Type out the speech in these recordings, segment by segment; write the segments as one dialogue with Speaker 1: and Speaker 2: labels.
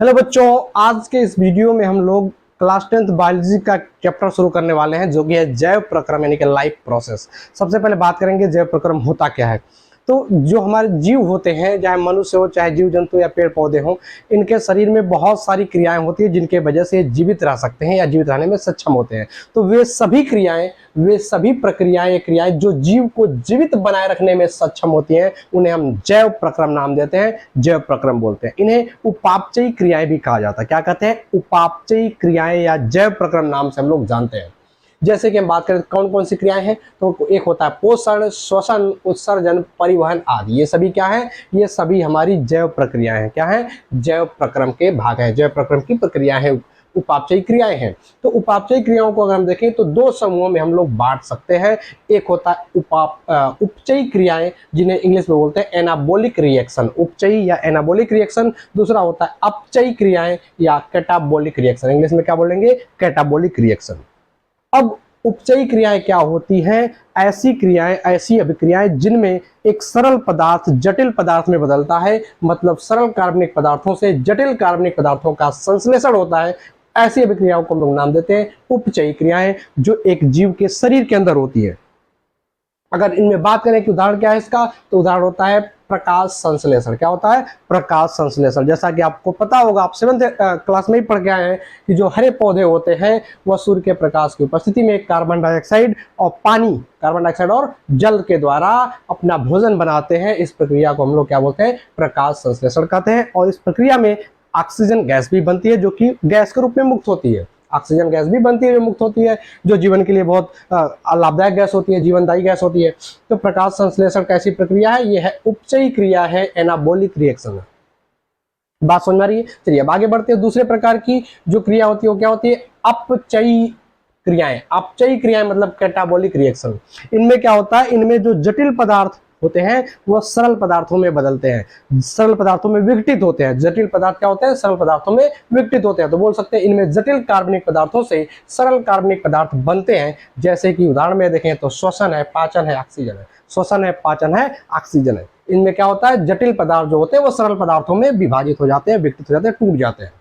Speaker 1: Hello बच्चों, आज के इस वीडियो में हम लोग क्लास 10th बायोलॉजी का चैप्टर शुरू करने वाले हैं जो कि है जैव प्रक्रम यानी कि लाइफ प्रोसेस। सबसे पहले बात करेंगे जैव प्रक्रम होता क्या है। तो जो हमारे जीव होते हैं, चाहे मनुष्य हो चाहे जीव जंतु या पेड़ पौधे हों, इनके शरीर में बहुत सारी क्रियाएं होती हैं जिनके वजह से जीवित रह सकते हैं या जीवित रहने में सक्षम होते हैं। तो वे सभी क्रियाएं, वे सभी प्रक्रियाएं, क्रियाएं जो जीव को जीवित बनाए रखने में सक्षम होती हैं, उन्हें हम जैव प्रक्रम नाम देते हैं, जैव प्रक्रम बोलते हैं। इन्हें उपापचयी क्रियाएं भी कहा जाता है। क्या कहते हैं? उपापचयी क्रियाएं या जैव प्रक्रम नाम से हम लोग जानते हैं। जैसे कि हम बात करें कौन कौन सी क्रियाएं हैं, तो एक होता है पोषण, श्वसन, उत्सर्जन, परिवहन आदि। ये सभी क्या है? ये सभी हमारी जैव प्रक्रियाएं हैं। क्या है? जैव प्रक्रम के भाग हैं, जैव प्रक्रम की प्रक्रियाएं हैं, उपापचयी क्रियाएं हैं। तो उपापचयी क्रियाओं को अगर हम देखें तो दो समूहों में हम लोग बांट सकते हैं। एक होता है उपचयी क्रियाएं, जिन्हें इंग्लिश में बोलते हैं एनाबोलिक रिएक्शन, उपचयी या एनाबोलिक रिएक्शन। दूसरा होता है अपचयी क्रियाएं या कैटाबोलिक रिएक्शन, इंग्लिश में क्या बोलेंगे? Catabolic reaction. अब उपचयी क्रियाएं क्या होती हैं? ऐसी क्रियाएं, ऐसी अभिक्रियाएं जिनमें एक सरल पदार्थ जटिल पदार्थ में बदलता है, मतलब सरल कार्बनिक पदार्थों से जटिल कार्बनिक पदार्थों का संश्लेषण होता है। ऐसी अभिक्रियाओं को हम लोग नाम देते हैं उपचयी क्रियाएं, जो एक जीव के शरीर के अंदर होती है। अगर इनमें बात करें कि उदाहरण क्या है इसका, तो उदाहरण होता है प्रकाश संश्लेषण। क्या होता है? प्रकाश संश्लेषण। जैसा कि आपको पता होगा, आप 7th क्लास में ही पढ़ के आए हैं कि जो हरे पौधे होते हैं वह सूर्य के प्रकाश की उपस्थिति में कार्बन डाइऑक्साइड और पानी, कार्बन डाइऑक्साइड और जल के द्वारा अपना भोजन बनाते हैं। इस प्रक्रिया को हम लोग क्या बोलते हैं? प्रकाश संश्लेषण कहते हैं। और इस प्रक्रिया में ऑक्सीजन गैस भी बनती है, जो कि गैस के रूप में मुक्त होती है। ऑक्सीजन गैस भी बनती है, जो मुक्त होती है, जो जीवन के लिए बहुत लाभदायक गैस होती है, जीवनदायी गैस होती है। तो प्रकाश संश्लेषण कैसी प्रक्रिया है? यह है उपचयी क्रिया है, एनाबोलिक रिएक्शन है। बात समझ में आ रही है? चलिए अब आगे बढ़ते हैं। दूसरे प्रकार की जो क्रिया होती है वो क्या होती है? अपचयी क्रियाएं। अपचयी क्रियाएं मतलब कैटाबोलिक रिएक्शन। इनमें क्या होता है? इनमें जो जटिल पदार्थ होते हैं वो सरल पदार्थों में बदलते हैं, सरल पदार्थों में विघटित होते हैं। जटिल पदार्थ क्या होते हैं? सरल पदार्थों में विघटित होते हैं। तो बोल सकते हैं इनमें जटिल कार्बनिक पदार्थों से सरल कार्बनिक पदार्थ बनते हैं। जैसे कि उदाहरण में देखें तो श्वसन है, पाचन है, ऑक्सीजन है। श्वसन है, पाचन है, ऑक्सीजन है। इनमें क्या होता है? जटिल पदार्थ जो होते हैं वो सरल पदार्थों में विभाजित हो जाते हैं, विघटित हो जाते हैं, टूट जाते हैं।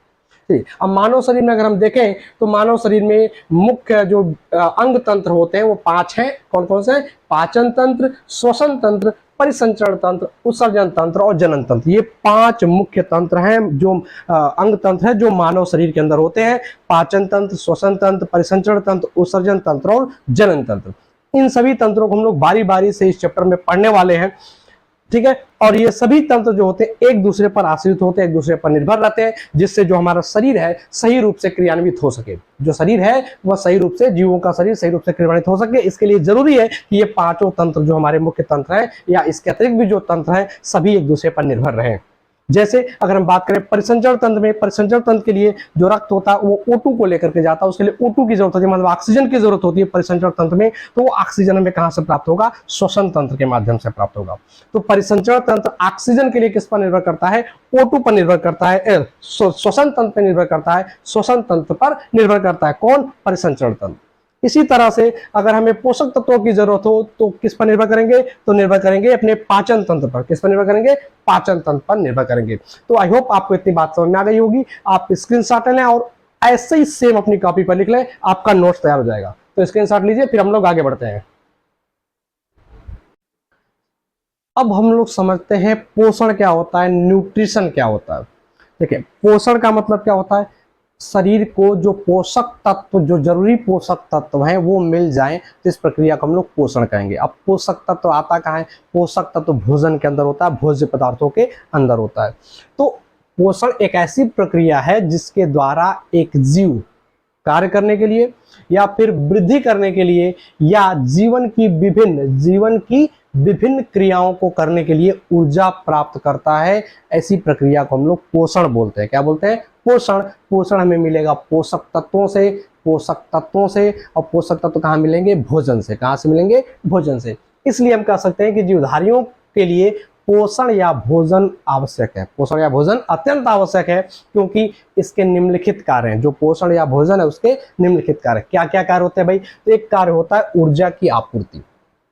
Speaker 1: अब मानव शरीर में अगर हम देखें तो मानव शरीर में मुख्य जो अंग तंत्र होते हैं वो 5 हैं। कौन कौन से? पाचन तंत्र, श्वसन तंत्र, परिसंचरण तंत्र, उत्सर्जन तंत्र और जनन तंत्र। ये 5 मुख्य तंत्र हैं, जो अंग तंत्र है जो मानव शरीर के अंदर होते हैं। पाचन तंत्र, श्वसन तंत्र, परिसंचरण तंत्र, उत्सर्जन तंत्र और जनन तंत्र। इन सभी तंत्रों को हम लोग बारी बारी से इस चैप्टर में पढ़ने वाले हैं, ठीक है। और ये सभी तंत्र जो होते हैं एक दूसरे पर आश्रित होते हैं, एक दूसरे पर निर्भर रहते हैं, जिससे जो हमारा शरीर है सही रूप से क्रियान्वित हो सके। जो शरीर है वह सही रूप से, जीवों का शरीर सही रूप से क्रियान्वित हो सके। इसके लिए जरूरी है कि ये 5 तंत्र जो हमारे मुख्य तंत्र हैं या इसके अतिरिक्त भी जो तंत्र हैं सभी एक दूसरे पर निर्भर रहें। जैसे अगर हम बात करें परिसंचरण तंत्र में, परिसंचरण तंत्र के लिए जो रक्त होता है वो O2 को लेकर के जाता है, उसके लिए O2 की जरूरत होती है, मतलब ऑक्सीजन की जरूरत होती है परिसंचरण तंत्र में। तो वो ऑक्सीजन हमें कहां से प्राप्त होगा? श्वसन तंत्र के माध्यम से प्राप्त होगा। तो परिसंचरण तंत्र ऑक्सीजन के लिए किस पर निर्भर करता है? O2 पर निर्भर करता है। श्वसन तंत्र पर निर्भर करता है, श्वसन तंत्र पर निर्भर करता है कौन? परिसंचरण तंत्र। इसी तरह से अगर हमें पोषक तत्वों की जरूरत हो तो किस पर निर्भर करेंगे? तो निर्भर करेंगे अपने पाचन तंत्र पर। किस पर निर्भर करेंगे? पाचन तंत्र पर निर्भर करेंगे। तो आई होप आपको इतनी बात समझ में आ गई होगी। आप स्क्रीनशॉट लें और ऐसे ही सेम अपनी कॉपी पर लिख लें, आपका नोट्स तैयार हो जाएगा। तो स्क्रीनशॉट लीजिए, फिर हम लोग आगे बढ़ते हैं। अब हम लोग समझते हैं पोषण क्या होता है, न्यूट्रिशन क्या होता है। देखिए, पोषण का मतलब क्या होता है? शरीर को जो पोषक तत्व, जो जरूरी पोषक तत्व हैं वो मिल जाएं, तो इस प्रक्रिया को हम लोग पोषण कहेंगे। अब पोषक तत्व आता कहाँ है? पोषक तत्व भोजन के अंदर होता है, भोज्य पदार्थों के अंदर होता है। तो पोषण एक ऐसी प्रक्रिया है जिसके द्वारा एक जीव कार्य करने के लिए या फिर वृद्धि करने के लिए या जीवन की विभिन्न क्रियाओं को करने के लिए ऊर्जा प्राप्त करता है। ऐसी प्रक्रिया को हम लोग पोषण बोलते हैं। क्या बोलते हैं? पोषण। पोषण हमें मिलेगा पोषक तत्वों से, और पोषक तत्व कहाँ मिलेंगे? भोजन से। कहाँ से मिलेंगे? भोजन से। इसलिए हम कह सकते हैं कि जीवधारियों के लिए पोषण या भोजन आवश्यक है। पोषण या भोजन अत्यंत आवश्यक है, क्योंकि इसके निम्नलिखित कार्य हैं। जो पोषण या भोजन है उसके निम्नलिखित कार्य। क्या क्या कार्य होते हैं भाई? तो एक कार्य होता है ऊर्जा की आपूर्ति।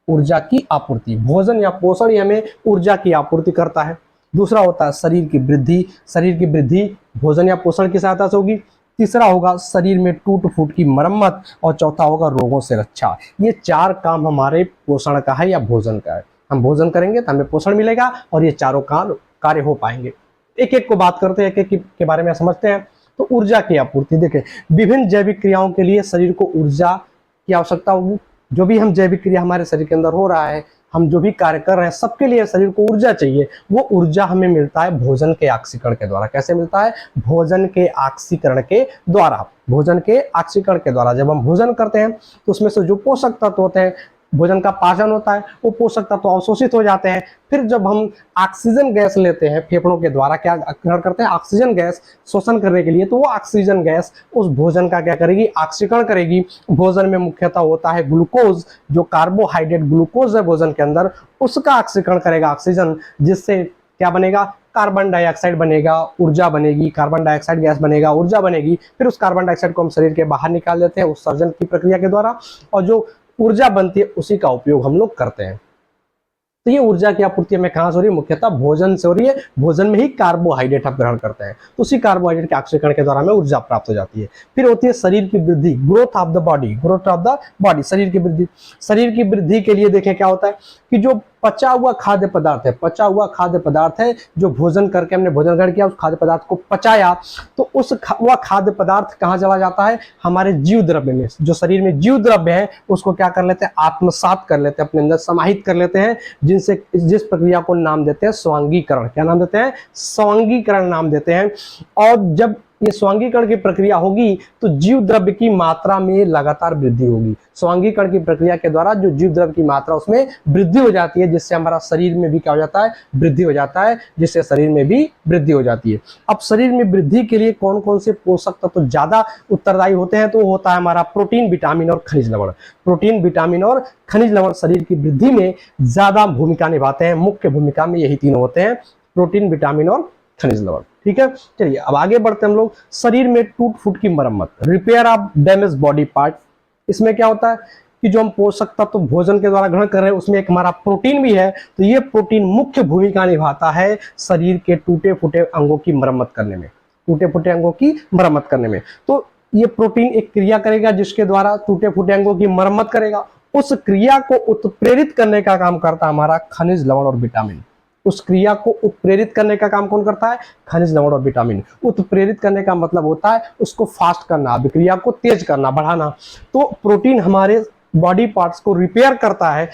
Speaker 1: ऊर्जा की आपूर्ति, भोजन या पोषण हमें ऊर्जा की आपूर्ति करता है। दूसरा होता है शरीर की वृद्धि, शरीर की वृद्धि भोजन या पोषण की सहायता से होगी। तीसरा होगा शरीर में टूट फूट की मरम्मत, और चौथा होगा रोगों से रक्षा। ये 4 काम हमारे पोषण का है या भोजन का है। हम भोजन करेंगे तो हमें पोषण मिलेगा और ये चारों कार्य हो पाएंगे। एक एक को बात करते हैं, एक एक के बारे में समझते हैं। तो ऊर्जा की आपूर्ति, देखें विभिन्न जैविक क्रियाओं के लिए शरीर को ऊर्जा की आवश्यकता होगी। जो भी हम जैविक क्रिया हमारे शरीर के अंदर हो रहा है, हम जो भी कार्य कर रहे हैं, सबके लिए शरीर को ऊर्जा चाहिए। वो ऊर्जा हमें मिलता है भोजन के ऑक्सीकरण के द्वारा। कैसे मिलता है? भोजन के ऑक्सीकरण के द्वारा। भोजन के ऑक्सीकरण के द्वारा जब हम भोजन करते हैं तो उसमें से जो पोषक तत्व होते हैं, भोजन का पाचन होता है, वो पोषक तत्व अवशोषित हो जाते हैं। फिर जब हम ऑक्सीजन गैस लेते हैं फेफड़ों के द्वारा, क्या करते हैं? ऑक्सीजन गैस शोषण करने के लिए, तो वो ऑक्सीजन गैस उस भोजन का क्या करेगी? ऑक्सीकरण करेगी। भोजन में मुख्यतः होता है ग्लूकोज, जो कार्बोहाइड्रेट ग्लूकोज है भोजन के अंदर, उसका ऑक्सीकरण करेगा ऑक्सीजन, जिससे क्या बनेगा? कार्बन डाइऑक्साइड बनेगा, ऊर्जा बनेगी। कार्बन डाइऑक्साइड गैस बनेगा, ऊर्जा बनेगी। फिर उस कार्बन डाइऑक्साइड को हम शरीर के बाहर निकाल देते हैं उत्सर्जन की प्रक्रिया के द्वारा, और जो ऊर्जा बनती है उसी का उपयोग हम लोग करते हैं। तो ये ऊर्जा की आपूर्ति हमें कहां से हो रही है? मुख्यतः भोजन से हो रही है। भोजन में ही कार्बोहाइड्रेट हम ग्रहण करते हैं, तो उसी कार्बोहाइड्रेट के ऑक्सीकरण के द्वारा हमें ऊर्जा प्राप्त हो जाती है। फिर होती है शरीर की वृद्धि, growth of the body, growth of the body, शरीर की वृद्धि। शरीर की वृद्धि के लिए देखें क्या होता है कि जो पचा हुआ खाद्य पदार्थ है, पचा हुआ खाद्य पदार्थ है, जो भोजन करके हमने भोजन ग्रहण किया, उस खाद्य पदार्थ को पचाया, तो उस वह खाद्य पदार्थ कहाँ चला जाता है? हमारे जीव द्रव्य में। जो शरीर में जीव द्रव्य है उसको क्या कर लेते हैं? आत्मसात कर लेते हैं, अपने अंदर समाहित कर लेते हैं, जिस प्रक्रिया को नाम देते हैं स्वांगीकरण। क्या नाम देते हैं? स्वांगीकरण नाम देते हैं। और जब ये स्वांगीकरण की प्रक्रिया होगी तो जीव द्रव्य की मात्रा में लगातार वृद्धि होगी। स्वांगीकरण की प्रक्रिया के द्वारा जो जीव द्रव्य की मात्रा उसमें वृद्धि हो जाती है, जिससे हमारा शरीर में भी क्या हो जाता है? वृद्धि हो जाता है, जिससे शरीर में भी वृद्धि हो जाती है। अब शरीर में वृद्धि के लिए कौन कौन से पोषक तत्व ज्यादा उत्तरदायी होते हैं? तो होता है हमारा प्रोटीन, विटामिन और खनिज लवण। प्रोटीन, विटामिन और खनिज लवण शरीर की वृद्धि में ज्यादा भूमिका निभाते हैं। मुख्य भूमिका में यही तीनों होते हैं, प्रोटीन, विटामिन और खनिज लवण। ठीक है, चलिए अब आगे बढ़ते हैं हम लोग। शरीर में टूट फूट की मरम्मत, repair of damage body part. इसमें क्या होता है कि जो हम पोषक तत्व भोजन के द्वारा ग्रहण कर रहे हैं उसमें एक हमारा प्रोटीन भी है, तो ये प्रोटीन मुख्य भूमिका निभाता है शरीर के टूटे फूटे अंगों की मरम्मत करने में, टूटे फूटे अंगों की मरम्मत करने में। तो ये प्रोटीन एक क्रिया करेगा जिसके द्वारा टूटे फूटे अंगों की मरम्मत करेगा। उस क्रिया को उत्प्रेरित करने का काम करता है हमारा खनिज लवण और विटामिन। उस क्रिया को उत्प्रेरित करने का काम कौन करता है? खनिज लवण और विटामिन। उत्प्रेरित करने का मतलब होता है उसको फास्ट करना, अभिक्रिया को तेज करना, बढ़ाना। तो प्रोटीन हमारे बॉडी पार्ट्स को रिपेयर करता है,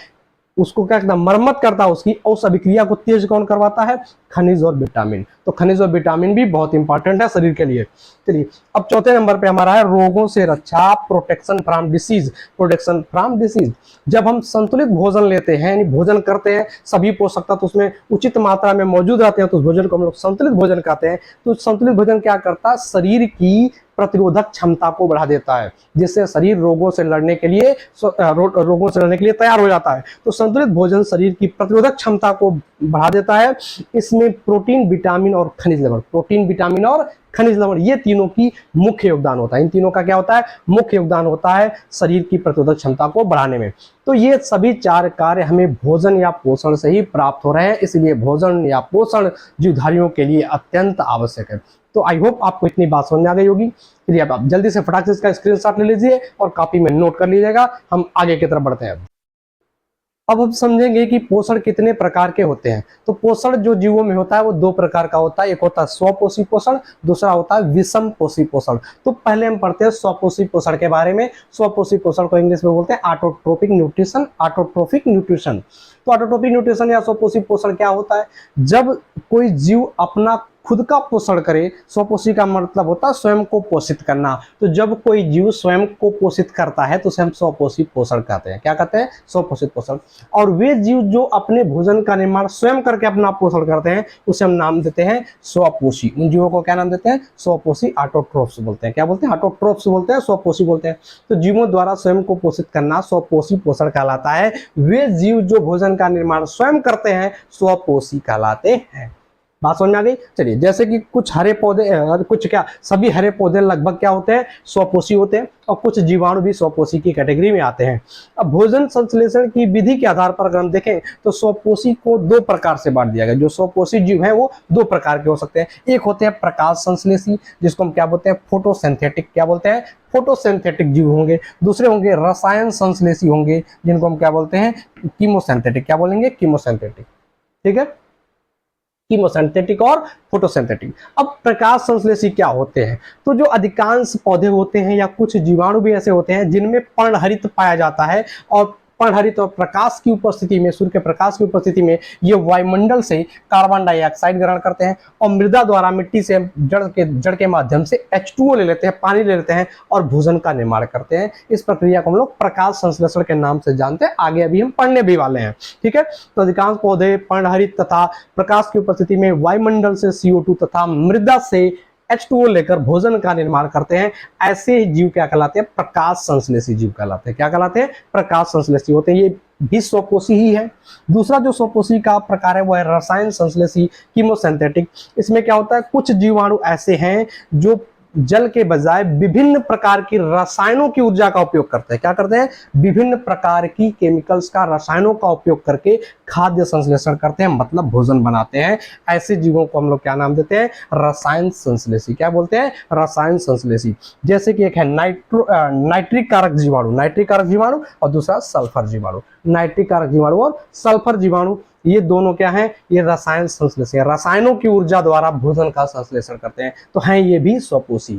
Speaker 1: उसको क्या करता है? मरम्मत करता है उसकी, और उस अभिक्रिया को तेज कौन करवाता है? खनिज और विटामिन। तो खनिज और विटामिन भी बहुत इंपॉर्टेंट है शरीर के लिए। चलिए अब चौथे नंबर पे हमारा है रोगों से रक्षा, protection from disease. Protection from disease, जब हम संतुलित भोजन लेते हैं, यानी भोजन करते हैं, सभी पोषक तत्व उसमें उचित मात्रा में मौजूद रहते हैं, तो उस भोजन को हम लोग संतुलित भोजन कहते हैं। तो संतुलित भोजन क्या करता है? शरीर की प्रतिरोधक क्षमता को बढ़ा देता है, जिससे शरीर रोगों से लड़ने के लिए तैयार हो जाता है। तो संतुलित भोजन शरीर की प्रतिरोधक क्षमता को बढ़ा देता है। इसमें प्रोटीन, विटामिन और खनिज लवण, प्रोटीन, विटामिन और खनिज लवण, ये तीनों की मुख्य योगदान होता है। इन तीनों का क्या होता है? मुख्य योगदान होता है शरीर की प्रतिरोधक क्षमता को बढ़ाने में। तो ये सभी 4 कार्य हमें भोजन या पोषण से ही प्राप्त हो रहे हैं, इसलिए भोजन या पोषण जीवधारियों के लिए अत्यंत आवश्यक है। तो आई होप आपको इतनी बात समझ में आ गई होगी। चलिए अब आप जल्दी से फटाक से इसका स्क्रीनशॉट ले लीजिए और कॉपी में नोट कर लीजिएगा। हम आगे की तरफ बढ़ते हैं। अब हम समझेंगे कि पोषण कितने प्रकार के होते हैं। तो पोषण जो जीवों में होता है वो 2 प्रकार का होता है। एक होता है स्वपोषी पोषण, दूसरा होता है विषम पोषी पोषण। तो पहले हम पढ़ते हैं स्वपोषी पोषण के बारे में। स्वपोषी पोषण को इंग्लिश में बोलते हैं ऑटोट्रोपिक न्यूट्रिशन। ऑटोट्रोपिक न्यूट्रिशन, तो ऑटोट्रोपिक न्यूट्रिशन या स्वपोषी पोषण क्या होता है? जब कोई जीव अपना खुद का पोषण करे। स्वपोषी का मतलब होता है स्वयं को पोषित करना। तो जब कोई जीव स्वयं को पोषित करता है तो उसे हम स्वपोषी पोषण कहते हैं। क्या कहते हैं? स्वपोषित पोषण। और वे जीव जो अपने भोजन का निर्माण स्वयं करके अपना पोषण करते हैं उसे हम नाम देते हैं स्वपोषी। उन जीवों को क्या नाम देते हैं? स्वपोषी, ऑटोट्रोफ्स बोलते हैं। क्या बोलते हैं? ऑटोट्रोफ्स बोलते हैं, स्वपोषी बोलते हैं। तो जीवों द्वारा स्वयं को पोषित करना स्वपोषी पोषण कहलाता है। वे जीव जो भोजन का निर्माण स्वयं करते हैं स्वपोषी कहलाते हैं। बात समझ में आ गई। चलिए, जैसे कि कुछ हरे पौधे कुछ क्या सभी हरे पौधे लगभग क्या होते हैं, स्वपोषी होते हैं, और कुछ जीवाणु भी स्वपोषी की कैटेगरी में आते हैं। अब भोजन संश्लेषण की विधि के आधार पर अगर हम देखें तो स्वपोषी को दो प्रकार से बांट दिया गया। जो स्वपोषी जीव है वो दो प्रकार के हो सकते हैं। एक होते हैं प्रकाश संश्लेषी, जिसको हम क्या बोलते हैं, फोटोसिंथेटिक, क्या बोलते हैं, फोटोसिंथेटिक जीव होंगे। दूसरे होंगे रसायन संश्लेषी होंगे, जिनको हम क्या बोलते हैं, कीमोसिंथेटिक, क्या बोलेंगे, कीमोसिंथेटिक। ठीक है, कीमोसिंथेटिक और फोटोसिंथेटिक। अब प्रकाश संश्लेषी क्या होते हैं, तो जो अधिकांश पौधे होते हैं या कुछ जीवाणु भी ऐसे होते हैं जिनमें पर्णहरित पाया जाता है, और पर्णहरित और प्रकाश की उपस्थिति में, सूर्य के प्रकाश की उपस्थिति में ये वायुमंडल से कार्बन डाइऑक्साइड ग्रहण करते हैं और मृदा द्वारा मिट्टी से जड़ के माध्यम से H2O ले लेते हैं, पानी ले लेते हैं और भोजन का निर्माण करते हैं। इस प्रक्रिया को हम लोग प्रकाश संश्लेषण के नाम से जानते हैं, आगे अभी हम पढ़ने भी वाले हैं। ठीक है, तो अधिकांश पौधे पर्णहरित तथा प्रकाश की उपस्थिति में वायुमंडल से CO2 तथा मृदा से H2O लेकर भोजन का निर्माण करते हैं। ऐसे जीव क्या कहलाते हैं, प्रकाश संश्लेषी जीव कहलाते हैं। क्या कहलाते हैं, प्रकाश संश्लेषी होते हैं। ये भी स्वपोषी ही है। दूसरा जो स्वपोषी का प्रकार है वो है रसायन संश्लेषी, कीमोसिंथेटिक। इसमें क्या होता है, कुछ जीवाणु ऐसे हैं जो जल के बजाय विभिन्न प्रकार की रसायनों की ऊर्जा का उपयोग करते हैं। क्या करते हैं, विभिन्न प्रकार की केमिकल्स का, रसायनों का उपयोग करके खाद्य संश्लेषण करते हैं, मतलब भोजन बनाते हैं। ऐसे जीवों को हम लोग क्या नाम देते हैं, रसायन संश्लेषी। क्या बोलते हैं, रसायन संश्लेषी। जैसे कि एक है नाइट्रिक कारक जीवाणु, नाइट्रिक कारक जीवाणु, और दूसरा सल्फर जीवाणु। नाइट्रिक कारक जीवाणु और सल्फर जीवाणु, ये दोनों क्या हैं, ये रसायन संश्लेषी, रसायनों की ऊर्जा द्वारा भोजन का संश्लेषण करते हैं, तो हैं ये भी स्वपोषी।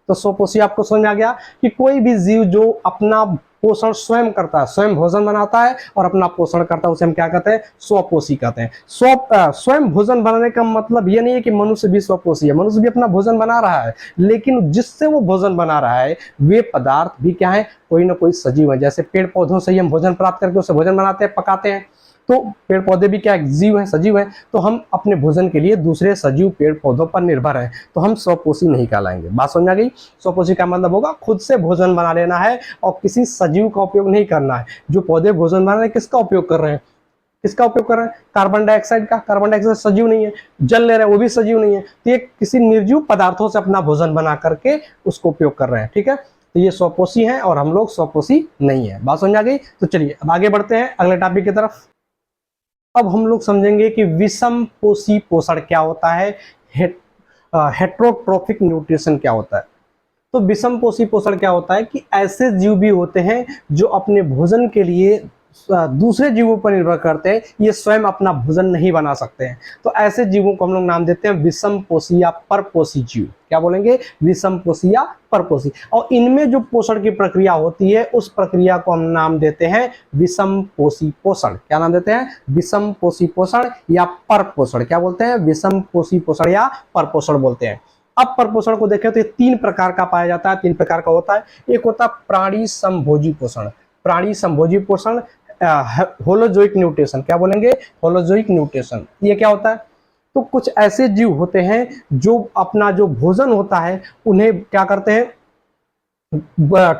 Speaker 1: तो स्वपोषी आपको समझ में आ गया कि कोई भी जीव जो अपना पोषण स्वयं करता है, स्वयं भोजन बनाता है और अपना पोषण करता है, उसे हम क्या कहते हैं, स्वपोषी कहते हैं। स्वयं भोजन बनाने का मतलब ये नहीं है कि मनुष्य भी स्वपोषी है, मनुष्य भी अपना भोजन बना रहा है, लेकिन जिससे वो भोजन बना रहा है वे पदार्थ भी क्या है, कोई ना कोई सजीव है। जैसे पेड़ पौधों से ही हम भोजन प्राप्त करके उससे भोजन बनाते हैं, पकाते हैं, तो पेड़ पौधे भी क्या जीव है, सजीव है। तो हम अपने भोजन के लिए दूसरे सजीव पेड़ पौधों पर निर्भर है, तो हम स्वपोषी नहीं कहलाएंगे। बात समझ आ गई। स्वपोषी का मतलब होगा खुद से भोजन बना लेना है और किसी सजीव का उपयोग नहीं करना है। जो पौधे भोजन बना रहे हैं किसका उपयोग कर रहे हैं, किसका उपयोग कर रहे हैं, कार्बन डाइऑक्साइड का। कार्बन डाइऑक्साइड सजीव नहीं है, जल ले रहे हैं वो भी सजीव नहीं है, तो ये किसी निर्जीव पदार्थों से अपना भोजन बना करके उसको उपयोग कर रहे हैं। ठीक है, तो ये स्वपोषी है और हम लोग स्वपोषी नहीं है। बात समझ आ गई। तो चलिए अब आगे बढ़ते हैं अगले टॉपिक की तरफ। अब हम लोग समझेंगे कि विषम पोषी पोषण क्या होता है, हेट्रोट्रोफिक न्यूट्रिशन क्या होता है। तो विषम पोषी पोषण क्या होता है कि ऐसे जीव भी होते हैं जो अपने भोजन के लिए दूसरे जीवों पर निर्भर करते हैं, ये स्वयं अपना भोजन नहीं बना सकते हैं। तो ऐसे जीवों को हम लोग नाम देते हैं विषम पोषी या परपोषी जीव। क्या बोलेंगे, विषम पोषी या परपोषी। और इनमें जो पोषण की प्रक्रिया होती है उस प्रक्रिया को हम नाम देते हैं विषम पोषी पोषण। क्या नाम देते हैं, विषम पोषी पोषण या परपोषण। क्या बोलते हैं, विषम पोषी पोषण या परपोषण बोलते हैं। अब परपोषण को देखें तो ये तीन प्रकार का पाया जाता है, तीन प्रकार का होता है। एक होता है प्राणी समभोजी पोषण, प्राणी समभोजी पोषण, होलोजोइक न्यूट्रिशन। क्या बोलेंगे, होलोजोइक न्यूट्रिशन। ये क्या होता है, तो कुछ ऐसे जीव होते हैं जो अपना जो भोजन होता है उन्हें क्या करते हैं,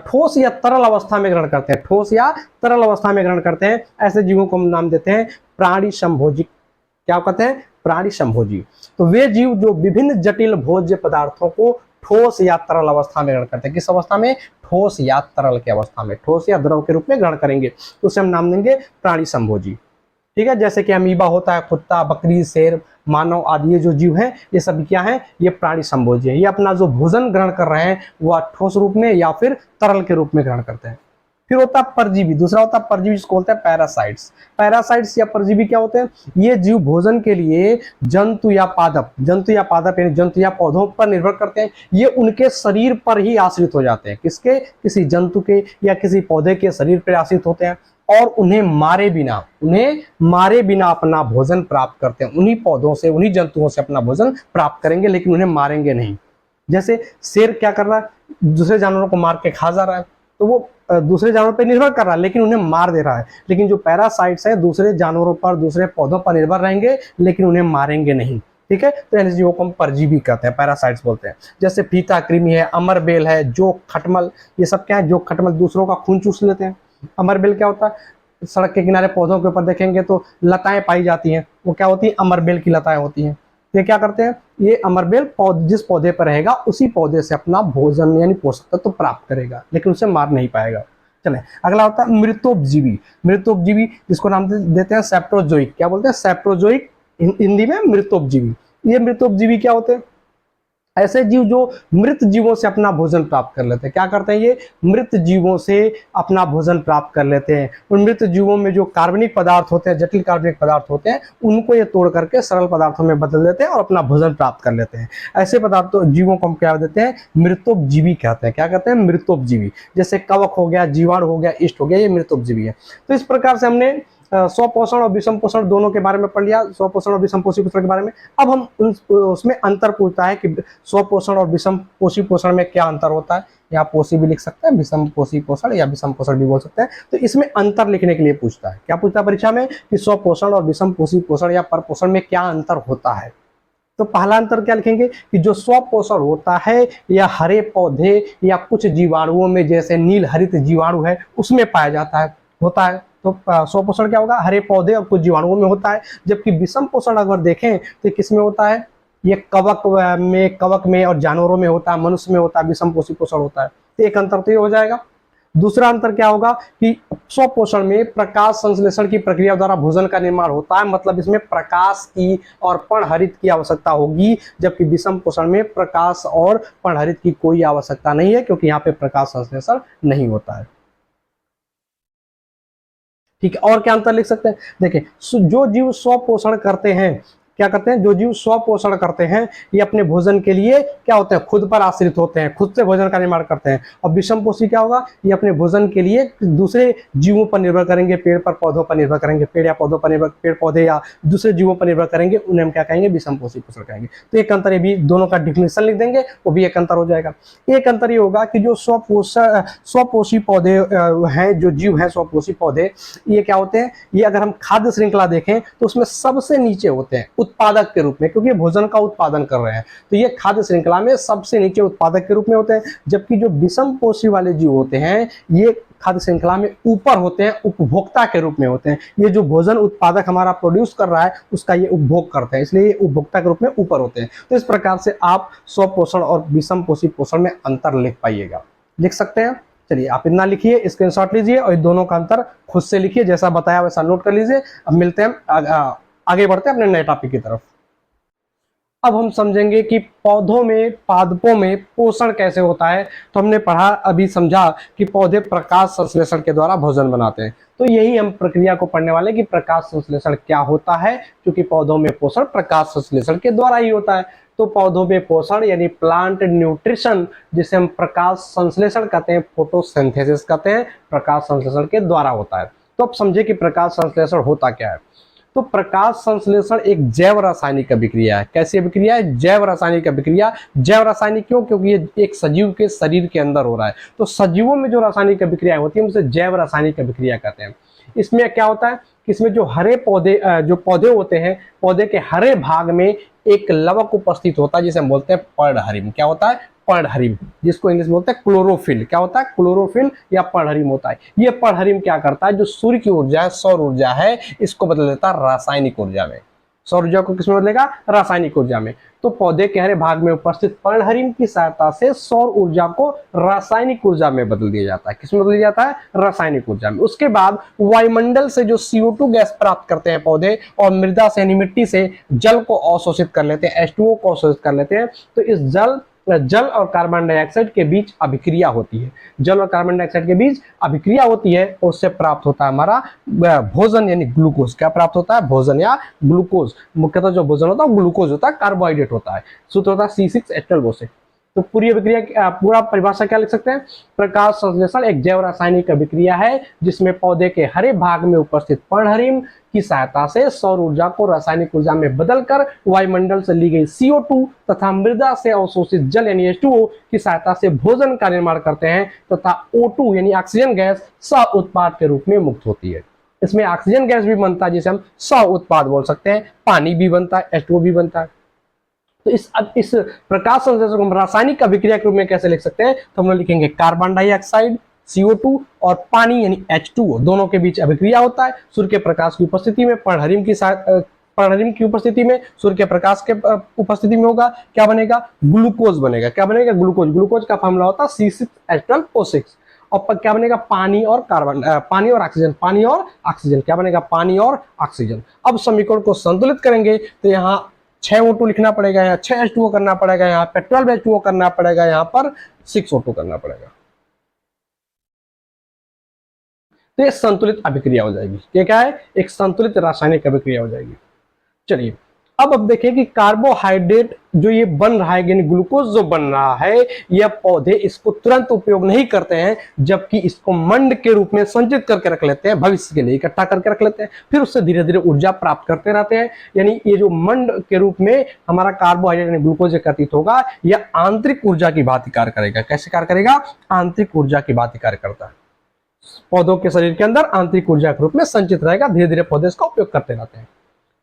Speaker 1: ठोस या तरल अवस्था में ग्रहण करते हैं, ठोस या तरल अवस्था में ग्रहण करते हैं। ऐसे जीवों को हम नाम देते हैं प्राणी समभोजी। क्या कहते हैं, प्राणी समभोजी। तो वे जीव जो विभिन्न जटिल भोज्य पदार्थों को ठोस या तरल अवस्था में ग्रहण करते हैं। किस अवस्था में, ठोस या तरल की अवस्था में, ठोस या द्रव के रूप में ग्रहण करेंगे, तो उसे हम नाम देंगे प्राणी समभोजी। ठीक है, जैसे कि अमीबा होता है, कुत्ता, बकरी, शेर, मानव आदि ये जो जीव हैं ये सब क्या हैं, ये प्राणी समभोजी है। ये अपना जो भोजन ग्रहण कर रहे हैं वह ठोस रूप में या फिर तरल के रूप में ग्रहण करते हैं। फिर होता है परजीवी, दूसरा होता है परजीवी जिसको बोलते हैं पैरासाइट्स। पैरासाइट्स या परजीवी क्या होते हैं, ये जीव भोजन के लिए जंतु या पादप यानी जंतु या पौधों पर निर्भर करते हैं। ये उनके शरीर पर ही आश्रित हो जाते हैं, किसके, किसी जंतु के या किसी पौधे के शरीर पर आश्रित होते हैं और उन्हें मारे बिना अपना भोजन प्राप्त करते हैं। उन्हीं पौधों से, उन्हीं जंतुओं से अपना भोजन प्राप्त करेंगे, लेकिन उन्हें मारेंगे नहीं। जैसे शेर क्या कर रहा है, दूसरे जानवरों को मार के खा जा रहा है, तो वो दूसरे जानवरों पर निर्भर कर रहा है लेकिन उन्हें मार दे रहा है। लेकिन जो पैरासाइट्स हैं दूसरे जानवरों पर, दूसरे पौधों पर निर्भर रहेंगे लेकिन उन्हें मारेंगे नहीं। ठीक है, तो ऐसे जीवों को हम परजीवी कहते हैं, पैरासाइट्स बोलते हैं। जैसे फीता कृमि है, अमरबेल है, जोक, खटमल, ये सब क्या है, जोक, खटमल दूसरों का खून चूस लेते हैं। अमरबेल क्या होता है, सड़क के किनारे पौधों के ऊपर देखेंगे तो लताएं पाई जाती हैं, वो क्या होती है, अमरबेल की लताएं होती हैं। तो ये क्या करते हैं, ये अमरबेल जिस पौधे पर रहेगा उसी पौधे से अपना भोजन यानी पोषक तत्व प्राप्त करेगा, लेकिन उसे मार नहीं पाएगा। चले अगला होता है मृतोपजीवी। मृतोपजीवी जिसको नाम देते हैं सेप्टोजोइक, क्या बोलते हैं, सेप्टोजोइक, हिंदी में मृतोपजीवी। ये मृतोपजीवी क्या होते हैं, ऐसे जीव जो मृत जीवों से अपना भोजन प्राप्त कर लेते हैं। क्या करते हैं, ये मृत जीवों से अपना भोजन प्राप्त कर लेते हैं। उन मृत जीवों में जो कार्बनिक पदार्थ होते हैं, जटिल कार्बनिक पदार्थ होते हैं, उनको ये तोड़ करके सरल पदार्थों में बदल देते हैं और अपना भोजन प्राप्त कर लेते हैं। ऐसे पदार्थों जीवों को हम क्या देते हैं, मृतोपजीवी कहते हैं। क्या कहते हैं, मृतोपजीवी। जैसे कवक हो गया, जीवाणु हो गया, ईस्ट हो गया, ये मृतोपजीवी है। तो इस प्रकार से हमने स्वपोषण और विषम पोषण दोनों के बारे में पढ़ लिया, स्वपोषण और विषम पोषी पोषण के बारे में। अब हम उसमें अंतर पूछता है कि स्वपोषण और विषम पोषी पोषण में क्या अंतर होता है। या पोषी भी लिख सकते हैं, विषम पोषी पोषण या विषम पोषण भी बोल सकते हैं। तो इसमें अंतर लिखने के लिए पूछता है, क्या पूछता है परीक्षा में, कि स्वपोषण और विषम पोषी पोषण या परपोषण में क्या अंतर होता है। तो पहला अंतर क्या लिखेंगे कि जो स्वपोषण होता है या हरे पौधे या कुछ जीवाणुओं में, जैसे नील हरित जीवाणु है, उसमें पाया जाता है, होता है। तो स्वपोषण क्या होगा, हरे पौधे और कुछ जीवाणुओं में होता है। जबकि विषम पोषण अगर देखें तो किस में होता है, ये कवक में और जानवरों में होता है, मनुष्य में होता है, विषम पोषी पोषण होता है। तो एक अंतर तो ये हो जाएगा। दूसरा अंतर क्या होगा कि स्वपोषण में प्रकाश संश्लेषण की प्रक्रिया द्वारा भोजन का निर्माण होता है, मतलब इसमें प्रकाश की और पर्णहरित की आवश्यकता होगी। जबकि विषम पोषण में प्रकाश और पर्णहरित की कोई आवश्यकता नहीं है, क्योंकि यहाँ पे प्रकाश संश्लेषण नहीं होता है। ठीक है, और क्या अंतर लिख सकते हैं, देखिए जो जीव स्वपोषण करते हैं, क्या करते हैं, जो जीव स्वपोषण करते हैं ये अपने भोजन के लिए क्या होते हैं, खुद पर आश्रित होते हैं, खुद से भोजन का निर्माण करते हैं। और विषमपोषी क्या होगा, ये अपने भोजन के लिए दूसरे जीवों पर निर्भर करेंगे, पेड़ पर पौधों पर निर्भर करेंगे, पेड़ या पौधों पर निर्भर, पेड़ पौधे या दूसरे जीवों पर निर्भर करेंगे, उन्हें हम क्या कहेंगे, विषमपोषी पोषण कहेंगे। तो एक अंतर ये भी, दोनों का डिफिनेशन लिख देंगे, वो भी एक अंतर हो जाएगा। एक अंतर ये होगा कि जो स्वपोषी पौधे हैं, जो जीव हैं स्वपोषी पौधे, ये क्या होते हैं, ये अगर हम खाद्य श्रृंखला देखें तो उसमें सबसे नीचे होते हैं उत्पादक के रूप में, क्योंकि भोजन का उत्पादन कर रहे हैं। तो ये खाद्य श्रृंखला में सबसे नीचे उत्पादक के रूप में होते हैं। जबकि जो विषम पोषी वाले जीव होते हैं ये खाद्य श्रृंखला में ऊपर होते हैं, उपभोक्ता के रूप में होते हैं। ये जो भोजन उत्पादक हमारा प्रोड्यूस कर रहा है उसका ये उपभोग करते हैं, इसलिए ये उपभोक्ता के रूप में ऊपर होते हैं। तो इस प्रकार से आप स्वपोषण और विषम पोषी पोषण में अंतर लिख पाइएगा, लिख सकते हैं। चलिए आप इतना लिखिए, स्क्रीनशॉट लीजिए और दोनों का अंतर खुद से लिखिए, जैसा बताया वैसा नोट कर लीजिए। अब मिलते हैं, आगे बढ़ते हैं अपने नए टॉपिक की तरफ। अब हम समझेंगे कि पौधों में, पादपों में पोषण कैसे होता है। तो हमने पढ़ा, अभी समझा कि पौधे प्रकाश संश्लेषण के द्वारा भोजन बनाते हैं। तो यही हम प्रक्रिया को पढ़ने वाले कि प्रकाश संश्लेषण क्या होता है, क्योंकि पौधों में पोषण प्रकाश संश्लेषण के द्वारा ही होता है। तो पौधों में पोषण यानी प्लांट न्यूट्रिशन, जिसे हम प्रकाश संश्लेषण कहते हैं, फोटोसिंथेसिस कहते हैं, प्रकाश संश्लेषण के द्वारा होता है। तो अब समझे कि प्रकाश संश्लेषण होता क्या है। तो प्रकाश संश्लेषण एक जैव रासायनिक अभिक्रिया है। कैसी अभिक्रिया है, जैव रासायनिक अभिक्रिया। जैव रासायनिक क्यों, क्योंकि ये एक सजीव के शरीर के अंदर हो रहा है। तो सजीवों में जो रासायनिक अभिक्रिया होती है उसे जैव रासायनिक अभिक्रिया कहते हैं। इसमें क्या होता है कि इसमें जो हरे पौधे, जो पौधे होते हैं, पौधे के हरे भाग में एक लवक उपस्थित होता है जिसे हम बोलते हैं पर्णहरिम। क्या होता है, पर्णहरिम, जिसको इंग्लिश में बोलते हैं क्लोरोफिल। क्या होता है, क्लोरोफिल या पर्णहरिम होता है। ये पर्णहरिम क्या करता है, जो सूर्य की ऊर्जा है, सौर ऊर्जा है, इसको बदल देता है रासायनिक ऊर्जा में। सौर ऊर्जा को किसमें बदलेगा, रासायनिक ऊर्जा में। तो पौधे के हरे भाग में उपस्थित पर्णहरिम की सहायता से सौर ऊर्जा को रासायनिक ऊर्जा में बदल दिया जाता है। किसमें बदल दिया जाता है, रासायनिक ऊर्जा में। उसके बाद वायुमंडल से जो CO2 गैस प्राप्त करते हैं पौधे, और मृदा से यानी मिट्टी से जल को अवशोषित कर लेते हैं, H2O को अवशोषित कर लेते हैं। तो इस जल और कार्बन डाइऑक्साइड के बीच अभिक्रिया होती है। जल और कार्बन डाइऑक्साइड के बीच अभिक्रिया होती है और उससे प्राप्त होता है हमारा भोजन यानी ग्लूकोज। क्या प्राप्त होता है, भोजन या ग्लूकोज। मुख्यतः जो भोजन होता है ग्लूकोज होता है, कार्बोहाइड्रेट होता है। सूत्र होता है C6H12O से। तो पूरी अभिक्रिया, पूरा परिभाषा क्या लिख सकते हैं, प्रकाश संश्लेषण एक जैव रासायनिक अभिक्रिया है जिसमें पौधे के हरे भाग में उपस्थित पर्णहरिम की सहायता से सौर ऊर्जा को रासायनिक ऊर्जा में बदलकर वायुमंडल से ली गई CO2 तथा मृदा से अवशोषित जल यानी H2O की सहायता से भोजन का निर्माण करते हैं, तथा O2 यानी ऑक्सीजन गैस सह उत्पाद के रूप में मुक्त होती है। इसमें ऑक्सीजन गैस भी बनता है जिसे हम सह उत्पाद बोल सकते हैं, पानी भी बनता है, H2O भी बनता है। तो इस प्रकाश संश्लेषण को हम रासायनिक अभिक्रिया के रूप में कैसे लिख सकते हैं, तो हम लोग लिखेंगे कार्बन डाइऑक्साइड CO2 और पानी यानी H2O दोनों के बीच अभिक्रिया होता है। सूर्य के प्रकाश की उपस्थिति में पर्णहरिम की उपस्थिति में, सूर्य के प्रकाश के उपस्थिति में होगा, क्या बनेगा, ग्लूकोज बनेगा। क्या बनेगा, ग्लूकोज। ग्लूकोज का फॉर्मूला होता है C6H12O6। और क्या बनेगा, पानी और पानी और ऑक्सीजन, पानी और ऑक्सीजन, क्या बनेगा, पानी और ऑक्सीजन। अब समीकरण को संतुलित करेंगे तो यहाँ 6O2 लिखना पड़ेगा, यहाँ 6H2O करना पड़ेगा, यहाँ पे 12H2O करना पड़ेगा, यहाँ पर 6O2 करना पड़ेगा। तो ये संतुलित अभिक्रिया हो जाएगी। ये क्या है, एक संतुलित रासायनिक अभिक्रिया हो जाएगी। चलिए अब देखिए कि कार्बोहाइड्रेट जो ये बन रहा है, यानी ग्लूकोज जो बन रहा है, यह पौधे इसको तुरंत उपयोग नहीं करते हैं, जबकि इसको मंड के रूप में संचित करके रख लेते हैं, भविष्य के लिए इकट्ठा करके रख लेते हैं, फिर उससे धीरे धीरे ऊर्जा प्राप्त करते रहते हैं। यानी ये जो मंड के रूप में हमारा कार्बोहाइड्रेट यानी ग्लूकोज एकत्रित होगा, यह आंतरिक ऊर्जा की भांति कार्य करेगा। कैसे कार्य करेगा, आंतरिक ऊर्जा की भांति कार्य करता है। पौधों के शरीर के अंदर आंतरिक ऊर्जा के रूप में संचित रहेगा, धीरे धीरे पौधे इसका उपयोग करते रहते हैं।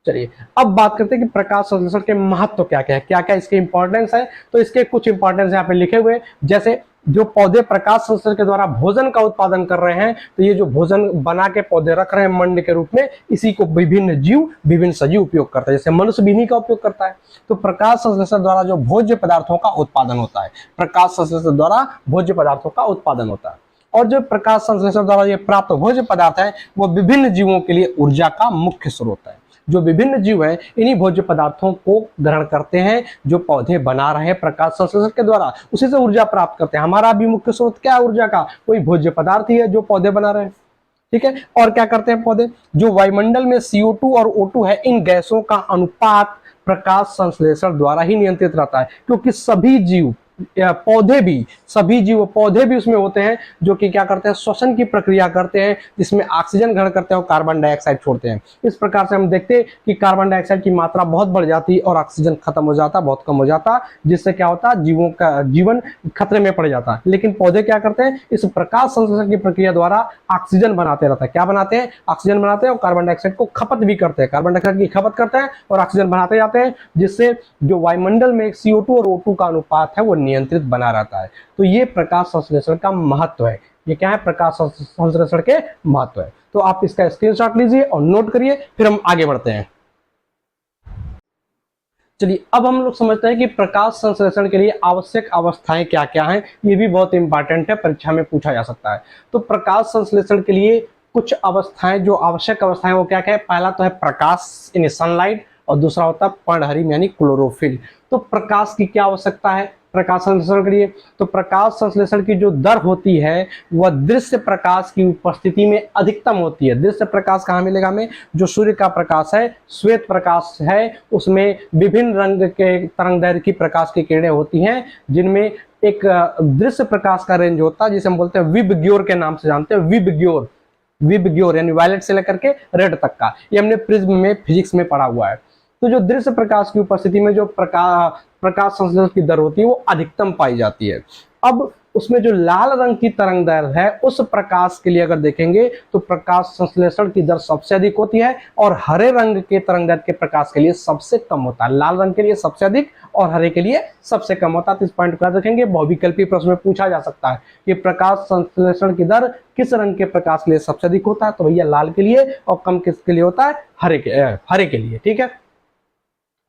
Speaker 1: चलिए अब बात करते हैं कि प्रकाश संश्लेषण के महत्व क्या क्या है, क्या क्या इसके इंपॉर्टेंस है। तो इसके कुछ इंपॉर्टेंस यहाँ पे लिखे हुए हैं, जैसे जो पौधे प्रकाश संश्लेषण के द्वारा भोजन का उत्पादन कर रहे हैं, तो ये जो भोजन बना के पौधे रख रहे हैं मंड के रूप में, इसी को विभिन्न जीव, विभिन्न सजीव उपयोग करते हैं, जैसे मनुष्य भी इन्हीं का उपयोग करता है। तो प्रकाश संश्लेषण द्वारा जो भोज्य पदार्थों का उत्पादन होता है, प्रकाश संश्लेषण द्वारा भोज्य पदार्थों का उत्पादन होता है। और जो प्रकाश संश्लेषण द्वारा ये प्राप्त भोज्य पदार्थ है, वो विभिन्न जीवों के लिए ऊर्जा का मुख्य स्रोत है। जो विभिन्न जीव है इन्हीं भोज्य पदार्थों को ग्रहण करते हैं, जो पौधे बना रहे हैं प्रकाश संश्लेषण के द्वारा, उसी से ऊर्जा प्राप्त करते हैं। हमारा भी मुख्य स्रोत क्या है ऊर्जा का, कोई भोज्य पदार्थ ही है जो पौधे बना रहे हैं। ठीक है, और क्या करते हैं पौधे, जो वायुमंडल में CO2 और O2 है, इन गैसों का अनुपात प्रकाश संश्लेषण द्वारा ही नियंत्रित रहता है, क्योंकि सभी जीव, पौधे भी, सभी जीव पौधे भी उसमें होते हैं जो कि क्या करते हैं, श्वसन की प्रक्रिया करते हैं, जिसमें ऑक्सीजन ग्रहण करते हैं और कार्बन डाइऑक्साइड छोड़ते हैं। इस प्रकार से हम देखते हैं कि कार्बन डाइऑक्साइड की मात्रा बहुत बढ़ जाती है और ऑक्सीजन खत्म हो जाता, बहुत कम हो जाता, जिससे क्या होता है, जीवों का जीवन खतरे में पड़ जाता है। लेकिन पौधे क्या करते हैं, इस प्रकाश संश्लेषण की प्रक्रिया द्वारा ऑक्सीजन बनाते रहता है। क्या बनाते हैं, ऑक्सीजन बनाते हैं और कार्बन डाइऑक्साइड को खपत भी करते हैं, कार्बन डाइऑक्साइड की खपत करते हैं और ऑक्सीजन बनाते जाते हैं, जिससे जो वायुमंडल में CO2 और O2 का अनुपात है वो नियंत्रित बना रहता है। तो ये प्रकाश संश्लेषण का महत्व है। ये क्या है, प्रकाश संश्लेषण के महत्व है। तो आप इसका स्क्रीनशॉट लीजिए और नोट करिए, फिर हम आगे बढ़ते हैं। चलिए अब हम लोग समझते हैं कि प्रकाश संश्लेषण के लिए आवश्यक अवस्थाएं क्या क्या हैं। ये भी बहुत इंपॉर्टेंट है, परीक्षा में पूछा जा सकता है। तो प्रकाश संश्लेषण के लिए कुछ अवस्थाएं, जो आवश्यक अवस्थाएं वो क्या क्या है। पहला तो है प्रकाश यानी सनलाइट, और दूसरा होता है पर्णहरिम यानी क्लोरोफिल। तो प्रकाश की क्या आवश्यकता है प्रकाश संश्लेषण के लिए, तो प्रकाश संश्लेषण की जो दर होती है वह दृश्य प्रकाश की उपस्थिति में अधिकतम होती है। दृश्य प्रकाश कहाँ मिलेगा हमें, जो सूर्य का प्रकाश है, श्वेत प्रकाश है, उसमें विभिन्न रंग के तरंगदैर्घ्य की प्रकाश की किरणें होती हैं, जिनमें एक दृश्य प्रकाश का रेंज होता है जिसे हम बोलते हैं विबग्योर के नाम से जानते हैं। विबग्योर यानी वायलेट से लेकर के रेड तक का, ये हमने प्रिज्म में फिजिक्स में पढ़ा हुआ है। तो जो दृश्य प्रकाश की उपस्थिति में जो प्रकाश संश्लेषण की दर होती है वो अधिकतम पाई जाती है। अब उसमें जो लाल रंग की तरंगदैर्घ्य है, उस प्रकाश के लिए अगर देखेंगे तो प्रकाश संश्लेषण की दर सबसे अधिक होती है, और हरे रंग के तरंगदैर्घ्य के प्रकाश के लिए सबसे कम होता है। लाल रंग के लिए सबसे अधिक और हरे के लिए सबसे कम होता है। तो इस पॉइंट को याद रखेंगे, बहुविकल्पी प्रश्न में पूछा जा सकता है कि प्रकाश संश्लेषण की दर किस रंग के प्रकाश के लिए सबसे अधिक होता है, तो भैया लाल के लिए, और कम किसके लिए होता है, हरे के लिए।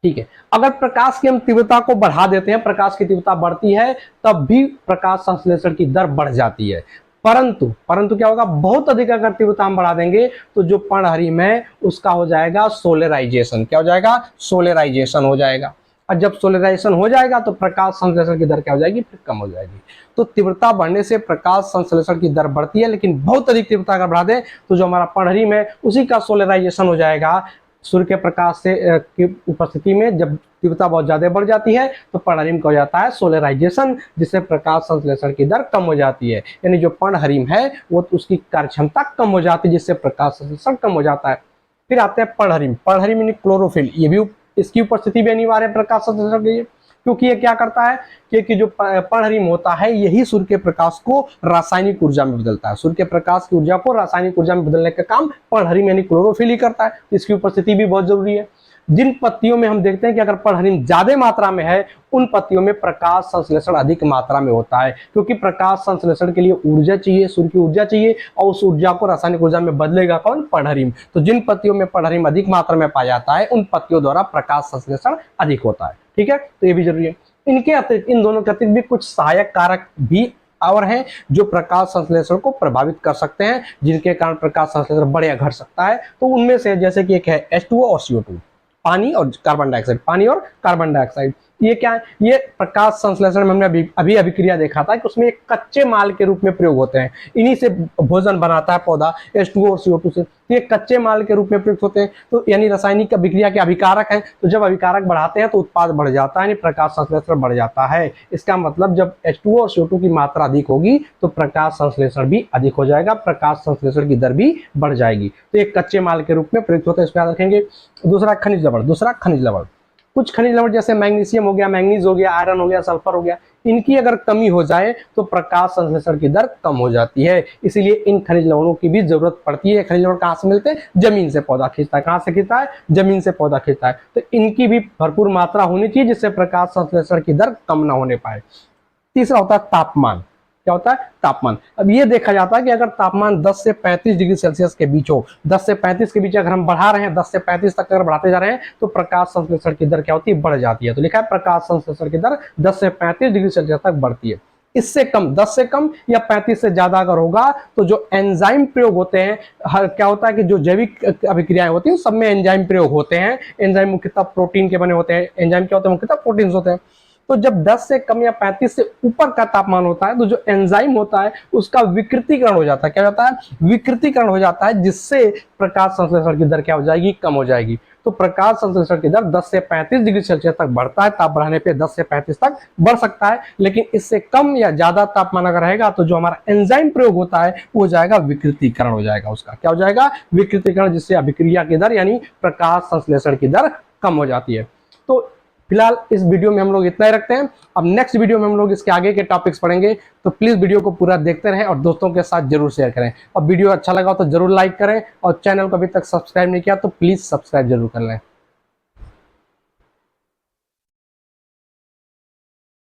Speaker 1: ठीक है, अगर प्रकाश की हम तीव्रता को बढ़ा देते हैं, प्रकाश की तीव्रता बढ़ती है, तब भी प्रकाश संश्लेषण की दर बढ़ जाती है। परंतु क्या होगा, बहुत अधिक अगर तीव्रता हम बढ़ा देंगे तो जो पर्णहरिम है उसका हो जाएगा सोलराइजेशन। क्या हो जाएगा, सोलराइजेशन हो जाएगा। और जब सोलराइजेशन हो जाएगा तो प्रकाश संश्लेषण की दर क्या हो जाएगी, फिर कम हो जाएगी। तो तीव्रता बढ़ने से प्रकाश संश्लेषण की दर बढ़ती है, लेकिन बहुत अधिक तीव्रता अगर बढ़ा दें तो जो हमारा पर्णहरिम है उसी का सोलराइजेशन हो जाएगा। सूर्य के प्रकाश से की उपस्थिति में जब तीव्रता बहुत ज्यादा बढ़ जाती है तो पर्णहरिम का हो जाता है सोलराइजेशन, जिससे प्रकाश संश्लेषण की दर कम हो जाती है। यानी जो पर्णहरिम है वो उसकी कार्यक्षमता कम हो जाती है, जिससे प्रकाश संश्लेषण कम हो जाता है। फिर आते हैं पर्णहरिम यानी क्लोरोफिल। ये भी, इसकी उपस्थिति भी अनिवार्य है प्रकाश संश्लेषण के लिए, क्योंकि ये क्या करता है कि जो पर्णहरिम होता है यही सूर्य के प्रकाश को रासायनिक ऊर्जा में बदलता है। सूर्य के प्रकाश की ऊर्जा को रासायनिक ऊर्जा में बदलने का काम पर्णहरिम यानी क्लोरोफिल ही करता है। इसकी उपस्थिति भी बहुत जरूरी है। जिन पत्तियों में हम देखते हैं कि अगर पढ़निम ज्यादा मात्रा में है, उन पत्तियों में प्रकाश संश्लेषण अधिक मात्रा में होता है, क्योंकि प्रकाश संश्लेषण के लिए ऊर्जा चाहिए, सूर्य की ऊर्जा चाहिए, और उस ऊर्जा को रासायनिक ऊर्जा में बदलेगा कौन? पढ़निम। तो जिन पत्तियों में पढ़निम अधिक मात्रा में पाया जाता है, उन पत्तियों द्वारा प्रकाश संश्लेषण अधिक होता है। ठीक है, तो ये भी जरूरी है। इनके अतिरिक्त, इन दोनों के अतिरिक्त भी कुछ सहायक कारक भी और हैं जो प्रकाश संश्लेषण को प्रभावित कर सकते हैं, जिनके कारण प्रकाश संश्लेषण बढ़ या घट सकता है। तो उनमें से जैसे कि एक है H2O और CO2, पानी और कार्बन डाइऑक्साइड, पानी और कार्बन डाइऑक्साइड। ये क्या है? ये प्रकाश संश्लेषण में हमने अभी अभिक्रिया देखा था कि उसमें एक कच्चे माल के रूप में प्रयोग होते हैं। इन्हीं से भोजन बनाता है पौधा, H2O और CO2 से। तो ये कच्चे माल के रूप में प्रयुक्त होते हैं, तो यानी रासायनिक अभिक्रिया के अभिकारक हैं। तो जब अभिकारक बढ़ाते हैं तो उत्पाद बढ़ जाता है, यानी प्रकाश संश्लेषण बढ़ जाता है। इसका मतलब जब H2O और CO2 की मात्रा अधिक होगी तो प्रकाश संश्लेषण भी अधिक हो जाएगा, प्रकाश संश्लेषण की दर भी बढ़ जाएगी। तो एक कच्चे माल के रूप में प्रयुक्त होता है, इसको याद रखेंगे। दूसरा खनिज लवण। कुछ खनिज लवण जैसे मैग्नीशियम हो गया, मैंगनीज हो गया, आयरन हो गया, सल्फर हो गया, इनकी अगर कमी हो जाए तो प्रकाश संश्लेषण की दर कम हो जाती है। इसीलिए इन खनिज लवणों की भी जरूरत पड़ती है। खनिज लवण कहाँ से मिलते हैं? जमीन से पौधा खींचता है। कहाँ से खींचता है? जमीन से पौधा खींचता है। तो इनकी भी भरपूर मात्रा होनी चाहिए, जिससे प्रकाश संश्लेषण की दर कम ना होने पाए। तीसरा होता है तापमान। क्या होता है? तापमान। अब ये देखा जाता है कि अगर तापमान 10 से 35 डिग्री सेल्सियस के बीच हो, 10 से 35 के बीच अगर हम बढ़ा रहे हैं, 10 से 35 तक अगर बढ़ाते जा रहे हैं, तो प्रकाश संश्लेषण की दर क्या होती है? बढ़ जाती है। तो लिखा है प्रकाश संश्लेषण की दर 10 से 35 डिग्री सेल्सियस तक बढ़ती है। इससे कम, 10 से कम या 35 से ज्यादा अगर होगा तो जो एंजाइम प्रयोग होते हैं, क्या होता है कि जो जैविक अभिक्रियाएं होती हैं सब में एंजाइम प्रयोग होते हैं। एंजाइम मुख्यतः प्रोटीन के बने होते हैं। एंजाइम क्या होते हैं? मुख्यतः प्रोटीन होते हैं। तो जब 10 से कम या 35 से ऊपर का तापमान होता है तो जो एंजाइम होता है उसका विकृतीकरण हो जाता है। क्या होता है? विकृतीकरण हो जाता है, जिससे प्रकाश संश्लेषण की दर क्या हो जाएगी? कम हो जाएगी। तो प्रकाश संश्लेषण की दर 10 से 35 डिग्री सेल्सियस तक बढ़ता है। ताप बढ़ाने पे 10 से 35 तक बढ़ सकता है, लेकिन इससे कम या ज्यादा तापमान अगर रहेगा तो जो हमारा एंजाइम प्रयोग होता है वो जाएगा विकृतीकरण हो जाएगा। उसका क्या हो जाएगा? विकृतीकरण, जिससे अभिक्रिया की दर यानी प्रकाश संश्लेषण की दर कम हो जाती है। तो फिलहाल इस वीडियो में हम लोग इतना ही रखते हैं। अब नेक्स्ट वीडियो में हम लोग इसके आगे के टॉपिक्स पढ़ेंगे, तो प्लीज वीडियो को पूरा देखते रहें और दोस्तों के साथ जरूर शेयर करें। और वीडियो अच्छा लगा तो जरूर लाइक करें, और चैनल को अभी तक सब्सक्राइब नहीं किया तो प्लीज सब्सक्राइब जरूर कर लें।